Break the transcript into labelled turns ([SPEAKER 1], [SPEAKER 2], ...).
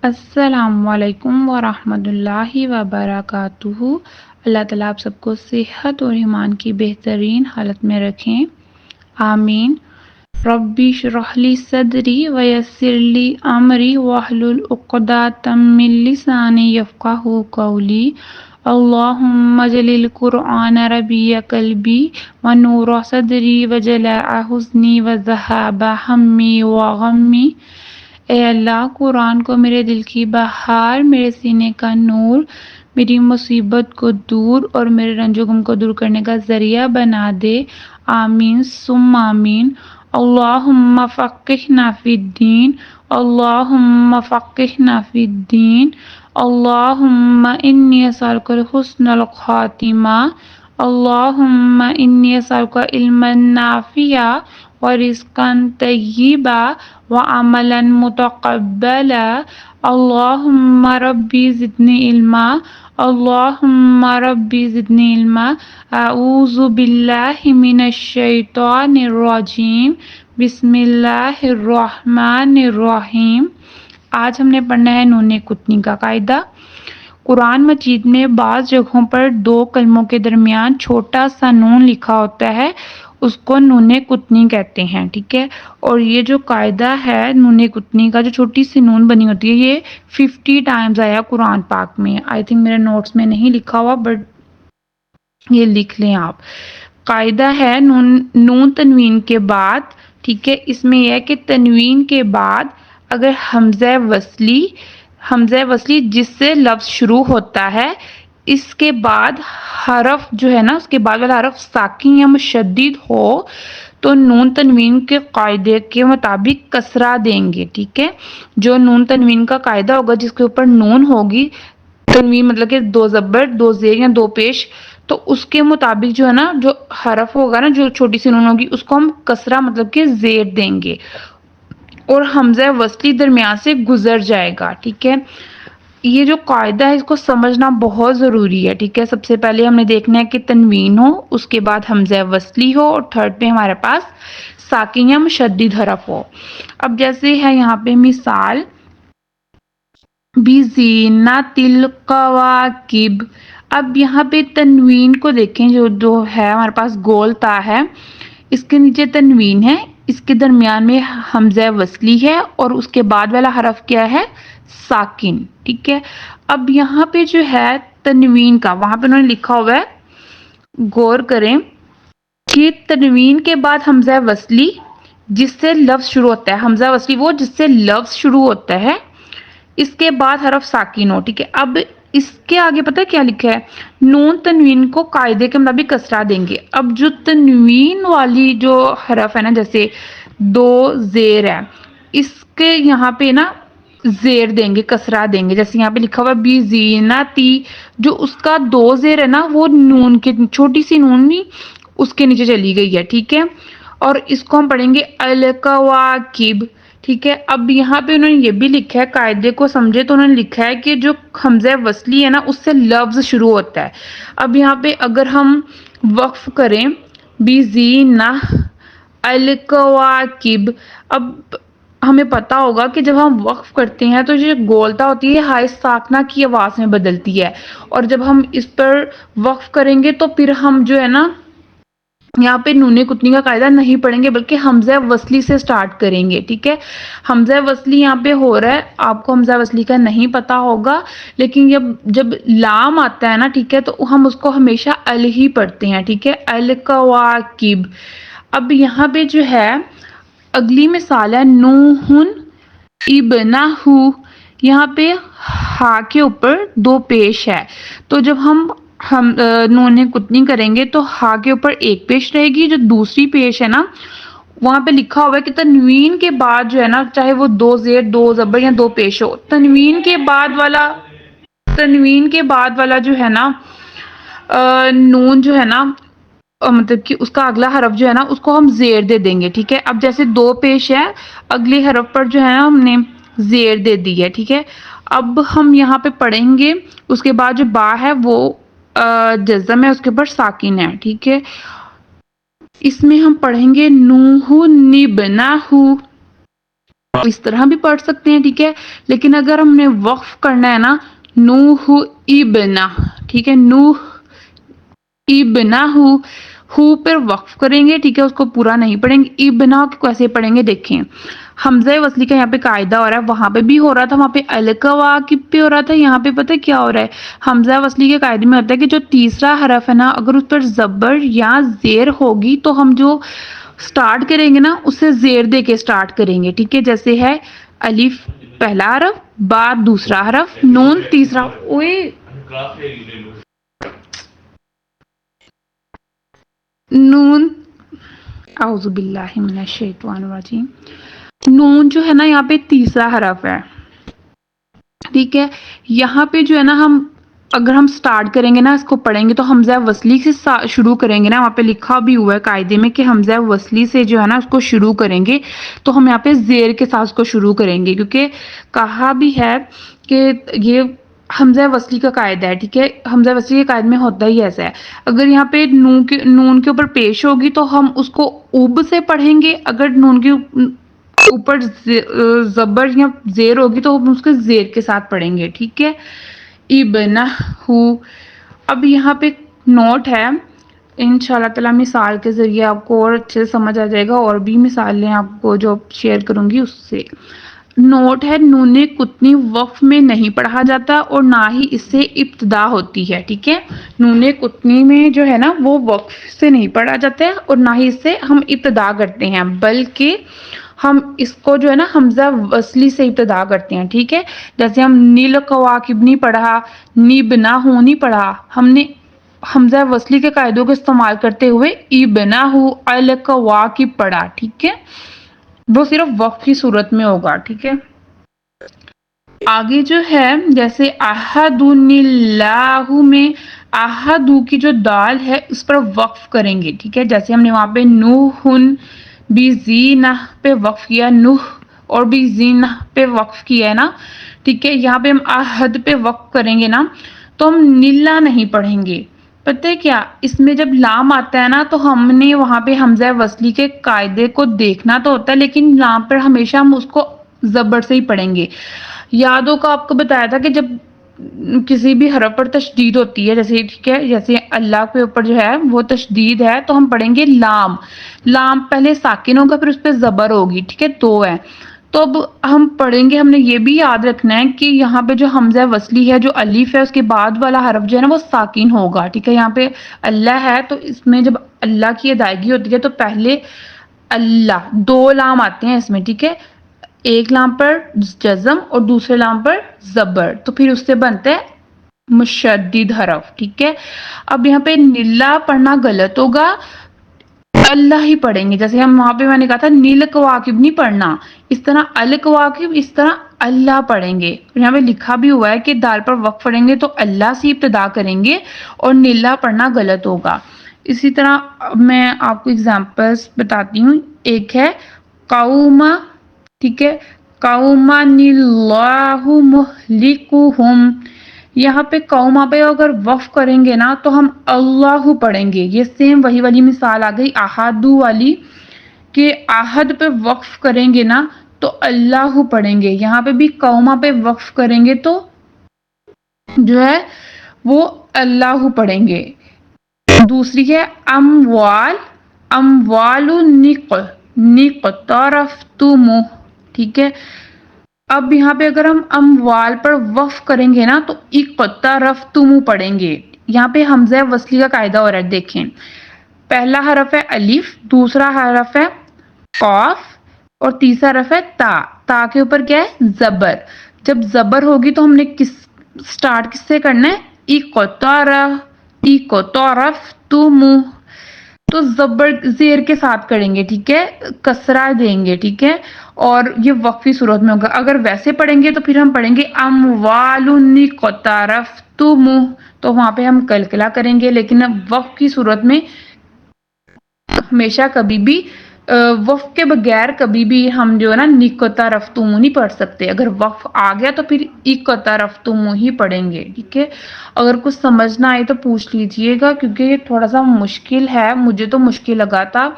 [SPEAKER 1] السلام علیکم ورحمۃ اللہ وبرکاتہ۔ اللہ تعالیٰ آپ سب کو صحت اور ایمان کی بہترین حالت میں رکھیں، آمین۔ ربی اشرح لی صدری ویسر لی امری واحلل عقدۃ من لسانی یفقہوا قولی۔ اللہم اجعل القرآن ربیع قلبی ونور صدری وجلاء حزنی وذہاب ہمی وغمی۔ اے اللہ، قرآن کو میرے دل کی بہار، میرے سینے کا نور، میری مصیبت کو دور اور میرے رنج و غم کو دور کرنے کا ذریعہ بنا دے، آمین ثم آمین۔ اللہم فقہنا فی الدین، اللہم فقہنا فی الدین، اللہم انی اسألک حسن الخاتمہ، اللہم انی اسألک علما نافعا ورزقا طیبا وعملا متقبلا۔ اللہم ربی زدنی علما، اللہم ربی زدنی علما۔ اعوذ باللہ من الشیطان الرجیم، بسم اللہ الرحمن الرحیم۔ آج ہم نے پڑھنا ہے نون کتنی کا قاعدہ۔ قرآن مجید میں بعض جگہوں پر دو کلموں کے درمیان چھوٹا سا نون لکھا ہوتا ہے، اس کو نون کتنی کہتے ہیں، ٹھیک ہے۔ اور یہ جو قاعدہ ہے نون کتنی کا، جو چھوٹی سی نون بنی ہوتی ہے، یہ 50 ٹائمز آیا قرآن پاک میں۔ آئی تھنک میرے نوٹس میں نہیں لکھا ہوا، بٹ یہ لکھ لیں آپ۔ قاعدہ ہے نون تنوین کے بعد، ٹھیک ہے، اس میں یہ ہے کہ تنوین کے بعد اگر حمزہ وصلی جس سے لفظ شروع ہوتا ہے، اس کے بعد حرف جو ہے نا، اس کے بعد والا حرف ساکن یا مشدد ہو تو نون تنوین کے قاعدے کے مطابق کسرہ دیں گے، ٹھیک ہے۔ جو نون تنوین کا قاعدہ ہوگا، جس کے اوپر نون ہوگی، تنوین مطلب کہ دو زبر، دو زیر یا دو پیش، تو اس کے مطابق جو ہے نا، جو حرف ہوگا نا، جو چھوٹی سی نون ہوگی، اس کو ہم کسرہ مطلب کہ زیر دیں گے اور حمزہ وصلی درمیان سے گزر جائے گا، ٹھیک ہے۔ یہ جو قاعدہ ہے اس کو سمجھنا بہت ضروری ہے، ٹھیک ہے۔ سب سے پہلے ہم نے دیکھنا ہے کہ تنوین ہو، اس کے بعد حمزہ وصلی ہو، اور تھرڈ پہ ہمارے پاس ساکن یا مشدد حرف ہو۔ اب جیسے ہے یہاں پہ مثال، بِزِینَةِ الْکَوَاکِب۔ اب یہاں پہ تنوین کو دیکھیں، جو ہے ہمارے پاس گول تا ہے، اس کے نیچے تنوین ہے، اس کے درمیان میں حمزہ وصلی ہے، اور اس کے بعد والا حرف کیا ہے؟ ساکن، ٹھیک ہے۔ اب یہاں پہ جو ہے تنوین کا، وہاں پہ انہوں نے لکھا ہوا ہے، غور کریں کہ تنوین کے بعد حمزہ وصلی جس سے لفظ شروع ہوتا ہے، حمزہ وصلی وہ جس سے لفظ شروع ہوتا ہے، اس کے بعد حرف ساکن ہو، ٹھیک ہے۔ اب اس کے آگے پتہ کیا لکھا ہے؟ نون تنوین کو قاعدے کے مطابق کسرہ دیں گے۔ اب جو تنوین والی جو حرف ہے نا، جیسے دو زیر ہے، اس کے یہاں پہ نا زیر دیں گے، کسرہ دیں گے۔ جیسے یہاں پہ لکھا ہوا بی زینتی، جو اس کا دو زیر ہے نا، وہ نون کے چھوٹی سی نون نہیں، اس کے نیچے چلی گئی ہے، ٹھیک ہے۔ اور اس کو ہم پڑھیں گے الکواکب، ٹھیک ہے۔ اب یہاں پہ انہوں نے یہ بھی لکھا ہے، قاعدے کو سمجھے تو انہوں نے لکھا ہے کہ جو حمزہ وصلی ہے نا، اس سے لفظ شروع ہوتا ہے۔ اب یہاں پہ اگر ہم وقف کریں، بِزِینَہ الکواکب، اب ہمیں پتا ہوگا کہ جب ہم وقف کرتے ہیں تو جو گولتا ہوتی ہے ہائے ساکنہ کی آواز میں بدلتی ہے، اور جب ہم اس پر وقف کریں گے تو پھر ہم جو ہے نا یہاں پہ نون کتنی کا قاعدہ نہیں پڑھیں گے، بلکہ حمزہ وصلی سے سٹارٹ کریں گے، ٹھیک ہے۔ حمزہ وصلی یہاں پہ ہو رہا ہے، آپ کو حمزہ وصلی کا نہیں پتا ہوگا، لیکن جب لام آتا ہے نا، ٹھیک ہے، تو ہم اس کو ہمیشہ ال ہی پڑھتے ہیں، ٹھیک ہے، الکواکب۔ اب یہاں پہ جو ہے اگلی مثال ہے نوح ابنہ، یہاں پہ ہا کے اوپر دو پیش ہے، تو جب ہم نون کتنی کریں گے تو ہا کے اوپر ایک پیش رہے گی، جو دوسری پیش ہے نا، وہاں پہ لکھا ہوا ہے کہ تنوین کے بعد جو ہے نا، چاہے وہ دو زیر، دو زبر یا دو پیش ہو، تنوین کے بعد والا جو ہے نا نون جو ہے نا، مطلب کہ اس کا اگلا حرف جو ہے نا، اس کو ہم زیر دے دیں گے، ٹھیک ہے۔ اب جیسے دو پیش ہے، اگلے حرف پر جو ہے نا ہم نے زیر دے دی ہے، ٹھیک ہے۔ اب ہم یہاں پہ پڑھیں گے، اس کے بعد جو با ہے وہ جزم ہے، اس کے اوپر ساکن ہے، ٹھیک ہے۔ اس میں ہم پڑھیں گے نوح نبنہ، اس طرح بھی پڑھ سکتے ہیں، ٹھیک ہے، لیکن اگر ہم نے وقف کرنا ہے نا، نوح ابنا، ٹھیک ہے، نوح ابنا ہو پر وقف کریں گے، ٹھیک ہے، اس کو پورا نہیں پڑھیں گے۔ ابنا کو کیسے پڑھیں گے دیکھیں، حمزہ وصلی کا یہاں پہ قاعدہ ہو رہا ہے، وہاں پہ بھی ہو رہا تھا، وہاں پہ الکواکب پہ ہو رہا تھا، یہاں پہ پتہ کیا ہو رہا ہے، حمزہ وصلی کے قاعدے میں ہوتا ہے کہ جو تیسرا حرف ہے نا، اگر اس پر زبر یا زیر ہوگی تو ہم جو سٹارٹ کریں گے نا اسے زیر دے کے سٹارٹ کریں گے، ٹھیک ہے، جیسے ہے الف پہلا حرف، با دوسرا حرف، نون تیسرا، اوئے نون، اعوذ باللہ من الشیطان الرجیم، نون جو ہے نا یہاں پہ تیسرا حرف ہے، ٹھیک ہے، یہاں پہ جو ہے نا ہم اگر ہم سٹارٹ کریں گے نا اس کو پڑھیں گے تو حمزہ وصلی سے شروع کریں گے نا، وہاں پہ لکھا بھی ہوا ہے قاعدے میں کہ حمزہ وصلی سے جو ہے نا اس کو شروع کریں گے، تو ہم یہاں پہ زیر کے ساتھ اس کو شروع کریں گے، کیونکہ کہا بھی ہے کہ یہ حمزہ وصلی کا قاعدہ ہے، ٹھیک ہے، حمزہ وصلی کے قاعدے میں ہوتا ہی ایسا ہے، اگر یہاں پہ نون کے اوپر پیش ہوگی تو ہم اس کو اوب سے پڑھیں گے، اگر نون کے اوپر زبر یا زیر ہوگی تو ہم اس کے زیر کے ساتھ پڑھیں گے، ٹھیک ہے، ابنہ ہو۔ اب یہاں پہ نوٹ ہے، انشاءاللہ تعالی مثال کے ذریعے آپ کو اور اچھے سے سمجھ آ جائے گا، اور بھی مثالیں آپ کو جو شیئر کروں گی اس سے۔ نوٹ ہے، نون قطنی وقف میں نہیں پڑھا جاتا اور نہ ہی اس سے ابتدا ہوتی ہے، ٹھیک ہے، نون قطنی میں جو ہے نا وہ وقف سے نہیں پڑھا جاتا ہے اور نہ ہی اس سے ہم ابتدا کرتے ہیں، بلکہ ہم اس کو جو ہے نا حمزہ وصلی سے ابتدا کرتے ہیں، ٹھیک ہے، جیسے ہم نیل قواکب نہیں پڑھا، نیبنا ہو نہیں پڑھا، ہم نے حمزہ وصلی کے قاعدوں کو استعمال کرتے ہوئے ابنا ہو القواکب پڑھا، ٹھیک ہے، وہ صرف وقف کی صورت میں ہوگا، ٹھیک ہے۔ آگے جو ہے جیسے احدن اللہ میں احدو کی جو دال ہے اس پر وقف کریں گے، ٹھیک ہے، جیسے ہم نے وہاں پہ نوحن بزینہ پہ وقف کیا، نوح اور بزینہ پہ وقف کیا ہے نا، ٹھیک ہے، یہاں پہ ہم احد پہ وقف کریں گے نا تو ہم نیلا نہیں پڑھیں گے، پتہ ہے کیا، اس میں جب لام آتا ہے نا تو ہم نے وہاں پہ حمزہ وصلی کے قاعدے کو دیکھنا تو ہوتا ہے، لیکن لام پر ہمیشہ ہم اس کو زبر سے ہی پڑھیں گے۔ یادوں کا آپ کو بتایا تھا کہ جب کسی بھی حرف پر تشدید ہوتی ہے، جیسے ٹھیک ہے، جیسے اللہ کے اوپر جو ہے وہ تشدید ہے تو ہم پڑھیں گے لام، لام پہلے ساکن ہوگا پھر اس پہ زبر ہوگی، ٹھیک ہے، دو ہے، تو اب ہم پڑھیں گے، ہم نے یہ بھی یاد رکھنا ہے کہ یہاں پہ جو حمزہ وصلی ہے جو الف ہے اس کے بعد والا حرف جو ہے نا وہ ساکن ہوگا، ٹھیک ہے، یہاں پہ اللہ ہے تو اس میں جب اللہ کی ادائیگی ہوتی ہے تو پہلے اللہ، دو لام آتے ہیں اس میں، ٹھیک ہے، ایک لام پر جزم اور دوسرے لام پر زبر، تو پھر اس سے بنتا ہے مشدد حرف، ٹھیک ہے۔ اب یہاں پہ نیلا پڑھنا غلط ہوگا، اللہ ہی پڑھیں گے، جیسے ہم وہاں پہ میں نے کہا تھا نیل قواکب نہیں پڑھنا، اس طرح القواکب، اس طرح اللہ پڑھیں گے، یہاں پہ لکھا بھی ہوا ہے کہ دال پر وقف پڑھیں گے تو اللہ سے ابتدا کریں گے اور نیلا پڑھنا غلط ہوگا۔ اسی طرح میں آپ کو اگزامپلس بتاتی ہوں، ایک ہے قوما، ٹھیک ہے، قومن اللہ مہلکہم، یہاں پہ قوما پہ اگر وقف کریں گے نا تو ہم اللہ پڑھیں گے، یہ سیم وہی والی مثال آ گئی احدو والی کہ احد پہ وقف کریں گے نا تو اللہ پڑھیں گے، یہاں پہ بھی قوما پہ وقف کریں گے تو جو ہے وہ اللہ پڑھیں گے۔ دوسری ہے اموال، اموال نقترفتم، ٹھیک ہے، اب یہاں پہ اگر ہم اموال پر وقف کریں گے نا تو اقترفتم پڑھیں گے، یہاں پہ حمزہ وصلی کا قاعدہ ہو رہا ہے، دیکھیں پہلا حرف ہے الف، دوسرا حرف ہے قاف اور تیسرا حرف ہے تا، تا کے اوپر کیا ہے زبر، جب زبر ہوگی تو ہم نے سٹارٹ کس سے کرنا ہے، اقترفتم، تو زبر زیر کے ساتھ کریں گے، ٹھیک ہے، کسرہ دیں گے، ٹھیک ہے، اور یہ وقفی صورت میں ہوگا، اگر ویسے پڑھیں گے تو پھر ہم پڑھیں گے اموال اقترفتم، تو وہاں پہ ہم کلکلا کریں گے، لیکن وقف کی صورت میں ہمیشہ کبھی بھی وقف کے بغیر کبھی بھی ہم جو ہے نا نقترفتم نہیں پڑھ سکتے، اگر وقف آ گیا تو پھر اقترفتم ہی پڑھیں گے، ٹھیک ہے، اگر کچھ سمجھ نہ آئے تو پوچھ لیجئے گا کیونکہ یہ تھوڑا سا مشکل ہے، مجھے تو مشکل لگا تھا،